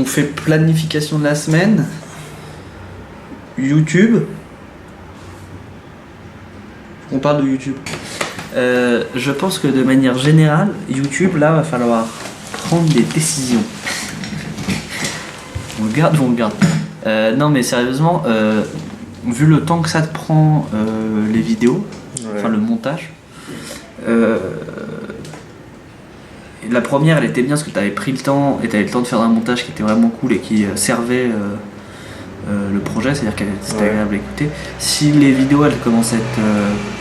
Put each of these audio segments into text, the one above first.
on fait planification de la semaine, YouTube. On parle de YouTube. Je pense que de manière générale, YouTube, là, va falloir prendre des décisions. On le garde ou on le garde. Non, mais sérieusement, vu le temps que ça te prend, les vidéos, enfin le montage, la première, elle était bien parce que tu avais pris le temps et tu avais le temps de faire un montage qui était vraiment cool et qui servait le projet, c'est-à-dire qu'elle était agréable à écouter. Si les vidéos, elles commencent à être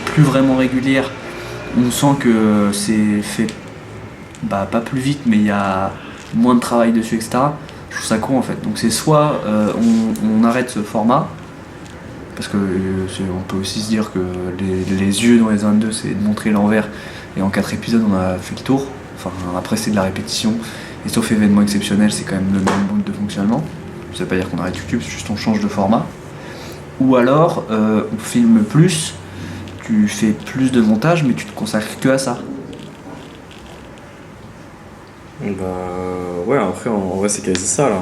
plus vraiment régulières, on sent que c'est fait pas plus vite, mais il y a moins de travail dessus, etc. Je trouve ça con en fait. Donc c'est soit on arrête ce format, parce que on peut aussi se dire que les yeux dans les 22 c'est de montrer l'envers, et en 4 épisodes on a fait le tour. Enfin après c'est de la répétition, et sauf événement exceptionnel c'est quand même le même mode de fonctionnement. Ça veut pas dire qu'on arrête YouTube, c'est juste on change de format. Ou alors on filme plus, tu fais plus de montage mais tu te consacres que à ça. Bah ouais, après en vrai c'est quasi ça là.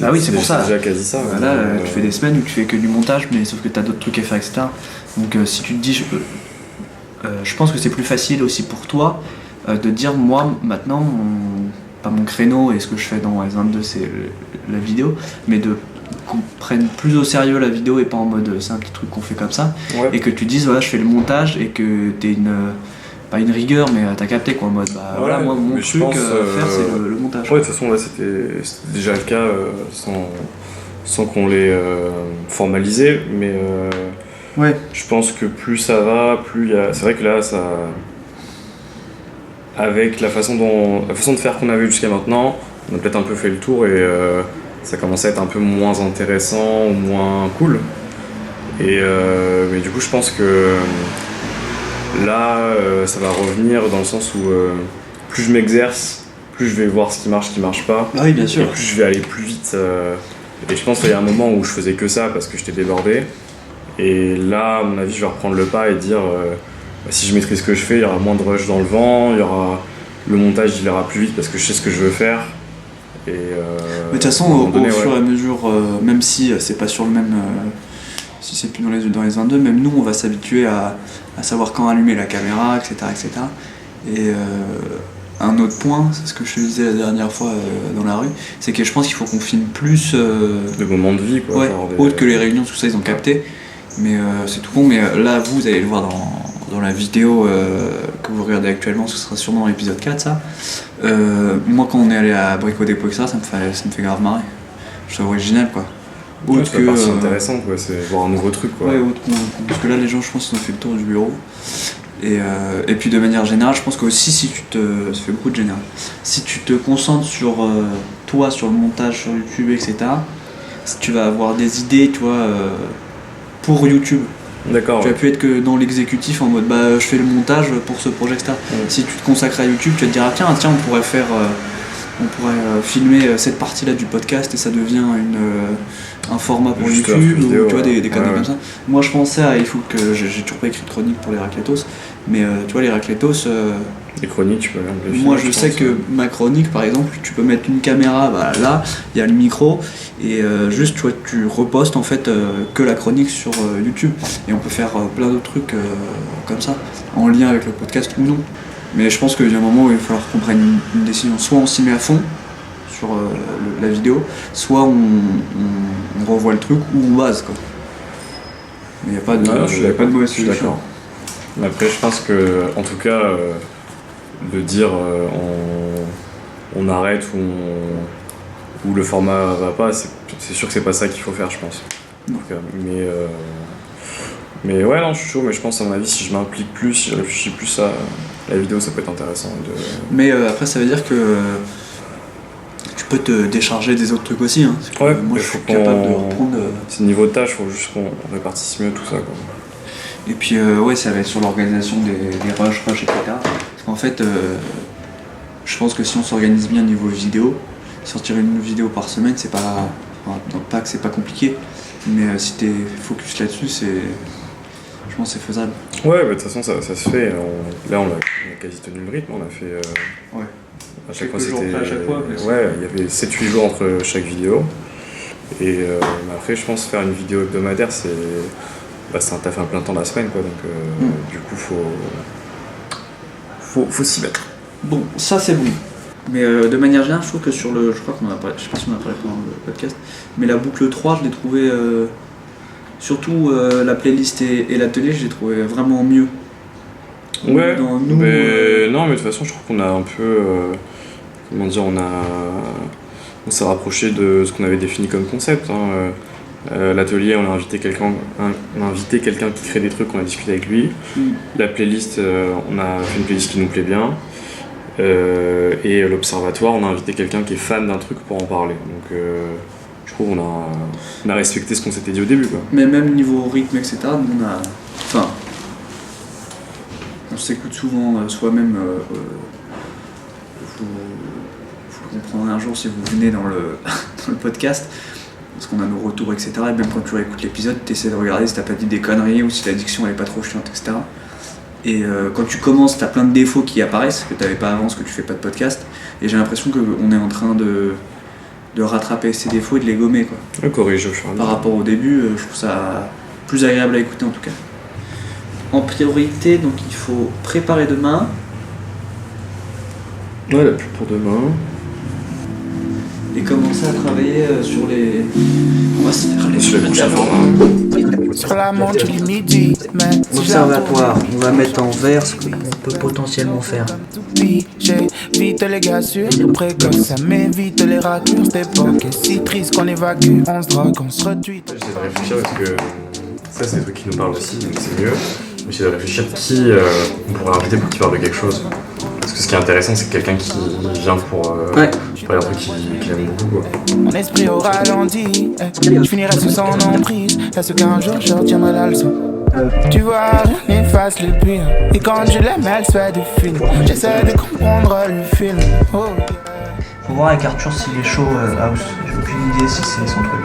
Ah oui, c'est pour ça. C'est déjà quasi ça. Là, tu fais des semaines où tu fais que du montage, mais sauf que tu as d'autres trucs à faire, etc. Donc si tu te dis, je pense que c'est plus facile aussi pour toi de dire, moi maintenant, pas mon créneau et ce que je fais dans S22 c'est la vidéo, mais qu'on prenne plus au sérieux la vidéo et pas en mode c'est un petit truc qu'on fait comme ça, et que tu dises voilà je fais le montage et que t'es pas une rigueur, mais t'as capté quoi, en mode voilà, moi mon truc faire c'est le montage. Ouais, de toute façon là c'était déjà le cas sans qu'on l'ait formalisé, mais je pense que plus ça va, plus il y a. C'est vrai que là ça. Avec la façon de faire qu'on avait jusqu'à maintenant, on a peut-être un peu fait le tour et ça commence à être un peu moins intéressant ou moins cool. Mais du coup je pense que là ça va revenir dans le sens où plus je m'exerce, plus je vais voir ce qui marche pas. Ah oui, bien sûr. Et plus je vais aller plus vite. Et je pense qu'il y a un moment où je faisais que ça parce que j'étais débordé. Et là, à mon avis, je vais reprendre le pas et dire si je maîtrise ce que je fais, il y aura moins de rush dans le vent, le montage il ira plus vite parce que je sais ce que je veux faire. Et, mais de toute façon, au fur et à mesure, même si c'est pas sur le même. Si c'est plus dans les 22, même nous on va s'habituer à savoir quand allumer la caméra, etc. etc. Et un autre point, c'est ce que je te disais la dernière fois dans la rue, c'est que je pense qu'il faut qu'on filme plus de moments de vie, quoi. Ouais, autre que les réunions, tout ça ils ont capté. Mais c'est tout bon, mais là vous allez le voir dans la vidéo que vous regardez actuellement, ce sera sûrement l'épisode 4 ça. Moi quand on est allé à Brico Dépôt etc, ça me fait grave marrer. Je trouve original quoi. Autre que c'est intéressant quoi, c'est voir un nouveau truc quoi. Ouais, parce que là les gens je pense qu'ils ont fait le tour du bureau. Et puis de manière générale, je pense que aussi ça fait beaucoup de général. Si tu te concentres sur toi, sur le montage sur YouTube, etc., tu vas avoir des idées, tu vois, pour YouTube. D'accord. Tu vas plus être que dans l'exécutif en mode je fais le montage pour ce projet, etc. Si tu te consacres à YouTube, tu vas te dire tiens on pourrait filmer cette partie-là du podcast et ça devient un format pour juste YouTube, vidéo, ou tu vois des conneries comme ça. Moi je pensais il faut que j'ai toujours pas écrit de chronique pour les Racletos, mais tu vois les Racletos. Les chroniques, tu peux les filmer. Moi je sais que ma chronique par exemple, tu peux mettre une caméra, là, il y a le micro, et juste tu vois, tu repostes en fait que la chronique sur YouTube, et on peut faire plein d'autres trucs comme ça, en lien avec le podcast ou non. Mais je pense qu'il y a un moment où il va falloir qu'on prenne une décision. Soit on s'y met à fond sur la vidéo, soit on revoit le truc ou on base quoi. Mais il n'y a pas de mauvaise solution. D'accord. Après je pense que en tout cas de dire on arrête ou le format va pas, c'est sûr que c'est pas ça qu'il faut faire je pense. En tout cas, mais ouais non je suis chaud, mais je pense à mon avis si je m'implique plus, si je réfléchis plus à la vidéo ça peut être intéressant. Mais après ça veut dire que tu peux te décharger des autres trucs aussi. Hein. Moi je suis capable de reprendre. C'est niveau de tâche, il faut juste qu'on répartisse mieux tout ça quoi. Et puis ça va être sur l'organisation des rushs, etc. Parce qu'en fait je pense que si on s'organise bien niveau vidéo, sortir une vidéo par semaine c'est pas que c'est pas compliqué, mais si t'es focus là-dessus je pense que c'est faisable. Ouais, de toute façon ça se fait. Là on a quasi tenu le rythme, on a fait À chaque Quelques fois, jours c'était. près à chaque fois, mais Ouais, il y avait 7-8 jours entre chaque vidéo. Et mais après, je pense faire une vidéo hebdomadaire, c'est un taf à plein temps la semaine, quoi. Donc, du coup, faut s'y mettre. Bon, ça c'est bon. Mais de manière générale, je trouve que sur le. Je crois qu'on en a parlé, je sais pas si on en a parlé pendant le podcast, mais la boucle 3, je l'ai trouvé. Surtout la playlist et l'atelier, je l'ai trouvé vraiment mieux. Ouais, non, mais de toute façon, je trouve qu'on a un peu. Comment dire, on s'est rapproché de ce qu'on avait défini comme concept. Hein. L'atelier, on a invité quelqu'un qui crée des trucs, on a discuté avec lui. La playlist, on a fait une playlist qui nous plaît bien. Et l'observatoire, on a invité quelqu'un qui est fan d'un truc pour en parler. Donc je trouve qu'on a respecté ce qu'on s'était dit au début, quoi. Mais même niveau rythme, etc., on a. Enfin. On s'écoute souvent soi-même. Faut le comprendre un jour si vous venez dans le podcast. Parce qu'on a nos retours, etc. Et même quand tu réécoutes l'épisode, tu essaies de regarder si t'as pas dit des conneries ou si la diction elle est pas trop chiante, etc. Et quand tu commences, t'as plein de défauts qui apparaissent que t'avais pas avant, parce que tu fais pas de podcast. Et j'ai l'impression qu'on est en train de rattraper ces défauts et de les gommer, quoi. Corriger au fur et à mesure. Par rapport au début, je trouve ça plus agréable à écouter en tout cas. En priorité, donc il faut préparer demain. Ouais, la pub pour demain. Et commencer à travailler sur les. On va se faire les Sur les prochains formats. Sur la montre du midi, mais Observatoire, on va mettre en vert ce qu'on peut potentiellement faire. j'ai vite les gars sûrs, précoce, ça m'évite les raccources d'époque. Et si triste qu'on évacue, on se drogue, on se retweet. J'essaie de réfléchir parce que ça, c'est des trucs qui nous parlent aussi, donc c'est mieux. J'essaie de réfléchir qui on pourrait inviter pour qu'il parle de quelque chose. Parce que ce qui est intéressant, c'est quelqu'un qui vient pour parler d'un truc qu'il aime beaucoup, quoi. Mon esprit au ralenti, je finirai sous son emprise. Est-ce qu'un jour je retiendrai la leçon? Tu vois, je n'efface le pire. Et quand je l'aime, elle se fait des films. J'essaie de comprendre le film. Oh. Faut voir avec Arthur s'il est chaud house. J'ai aucune idée si c'est son truc.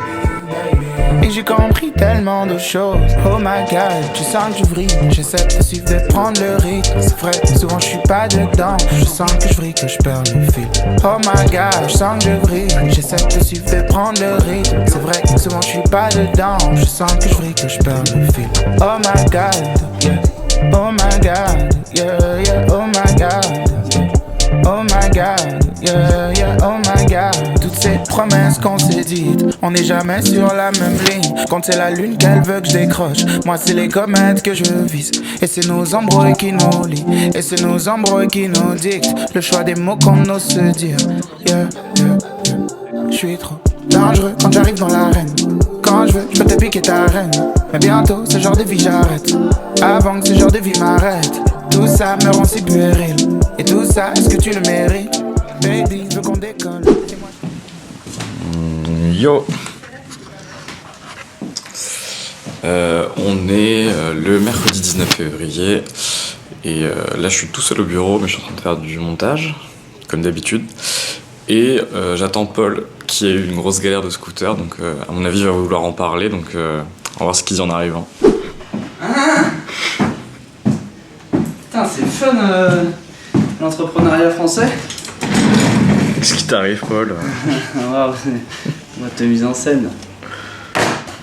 Et j'ai compris tellement de choses. Oh my god, tu sens que je vrille. J'essaie de suivre, de prendre le rythme. C'est vrai, souvent je suis pas dedans. Je sens que je vrille, que je perds le fil. Oh my god, je sens que je vrille. J'essaie de suivre, de prendre le rythme. C'est vrai, souvent je suis pas dedans. Je sens que je vrille, que je perds le fil. Oh my god, yeah. Oh my god, yeah, yeah. Oh my god, yeah. Oh my god, yeah, yeah, oh my god. Toutes ces promesses qu'on s'est dites, on n'est jamais sur la même ligne. Quand c'est la lune qu'elle veut que je décroche, moi c'est les comètes que je vise. Et c'est nos embrouilles qui nous lient, et c'est nos embrouilles qui nous dictent le choix des mots qu'on ose se dire. Yeah, yeah, yeah. Je suis trop dangereux quand j'arrive dans l'arène. Quand je veux, je peux te piquer ta reine. Mais bientôt, ce genre de vie j'arrête. Avant que ce genre de vie m'arrête. Tout ça me rend si puéril. Et tout ça, est-ce que tu le mérites? Baby, je veux qu'on décolle. Yo. On est le mercredi 19 février. Et là, je suis tout seul au bureau, mais je suis en train de faire du montage, comme d'habitude. Et j'attends Paul, qui a eu une grosse galère de scooter. Donc, à mon avis, il va vouloir en parler. Donc, on va voir ce qu'il y en arrive. Hein. Putain, c'est fun l'entrepreneuriat français. Qu'est-ce qui t'arrive, Paul? Waouh, ta mise en scène.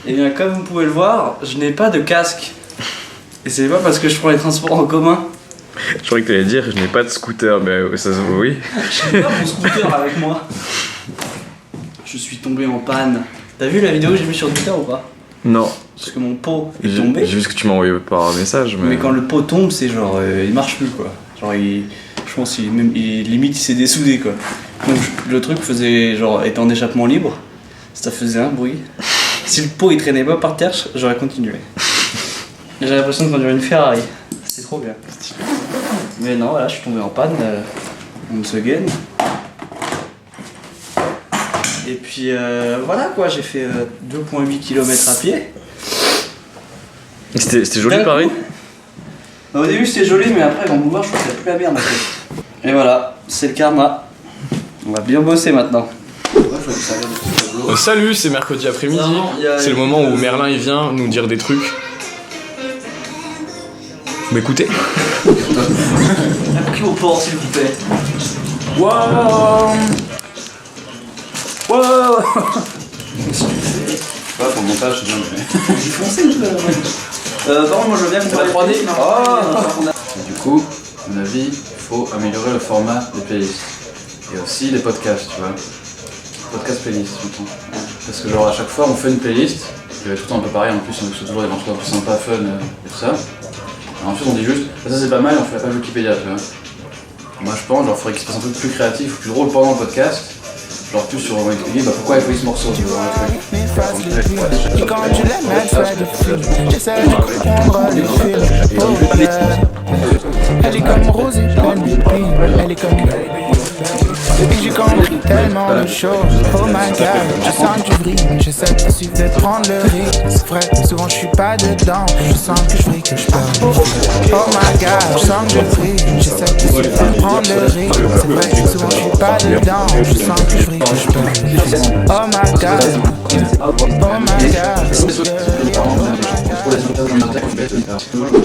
Et bien, comme vous pouvez le voir, je n'ai pas de casque. Et c'est pas parce que je prends les transports en commun. Je croyais que t'allais dire je n'ai pas de scooter, mais ça se voit, oui. J'ai pas mon scooter avec moi. Je suis tombé en panne. T'as vu la vidéo que j'ai vue sur Twitter ou pas? Non. Parce que mon pot est tombé. J'ai vu ce que tu m'as envoyé par message, mais quand le pot tombe, c'est genre il marche plus quoi. Genre je pense qu'il limite il s'est dessoudé quoi. Donc le truc faisait genre était en échappement libre, ça faisait un bruit. Si le pot il traînait pas par terre, j'aurais continué. J'ai l'impression de conduire une Ferrari. C'est trop bien. Mais non, voilà, je suis tombé en panne. On se gaine. Et puis voilà quoi, j'ai fait 2,8 km à pied. C'était joli Paris. Au début c'était joli, mais après dans le boulevard je trouve que c'est plus la merde. Et voilà, c'est le karma. On va bien bosser maintenant. Salut, c'est mercredi après-midi. C'est le moment où Merlin il vient nous dire des trucs. Vous m'écoutez? Un petit au port s'il vous plaît. Wow. Pas pour le montage, c'est bien. Par contre, moi je veux bien qu'on parle 3D. Du coup, à mon avis, il faut améliorer le format des playlists. Et aussi les podcasts, tu vois. Podcast playlist, tout le temps. Parce que genre à chaque fois on fait une playlist, qui va tout le temps un peu pareil, en plus on fait toujours des morceaux un peu sympas, fun et tout ça. Et ensuite on dit juste, ça c'est pas mal, on fait la page Wikipédia, tu vois. Moi je pense, genre faudrait qu'il se passe un truc plus créatif, plus drôle pendant le podcast. Genre plus sur Wikipédia, bah pourquoi il faut ce morceau, tu vois, un truc. Et quand tu les mets, fais de fil. J'essaie de comprendre les fils. Oh, elle est comme Rosie, pleine de pile. Elle est comme. Et j'ai compris tellement de choses. Oh my god, je sens que je brille. J'essaie de suivre, de prendre le rythme. C'est vrai, souvent je suis pas dedans. Je sens que je brille, que je perds le fil. Oh my god, je sens que je brille. J'essaie de suivre, de prendre le rythme. C'est vrai, souvent je suis pas dedans. Je sens que je brille, que je perds le fil. Oh my god, oh my god.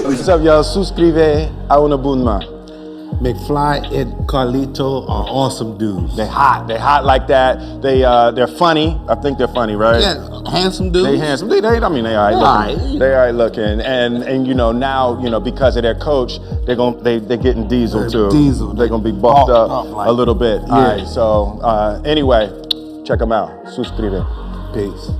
What's up, y'all? Suscribe a un abonnement. McFly and Carlito are awesome dudes. They're hot like that. They're funny. I think they're funny, right? Yeah, handsome dudes. They handsome. They all right looking. They all right looking. And you know now because of their coach, they're getting Diesel too. Diesel. They're gonna be buffed up like a little bit. Yeah. All right. So anyway, check them out. Suscribe. Peace.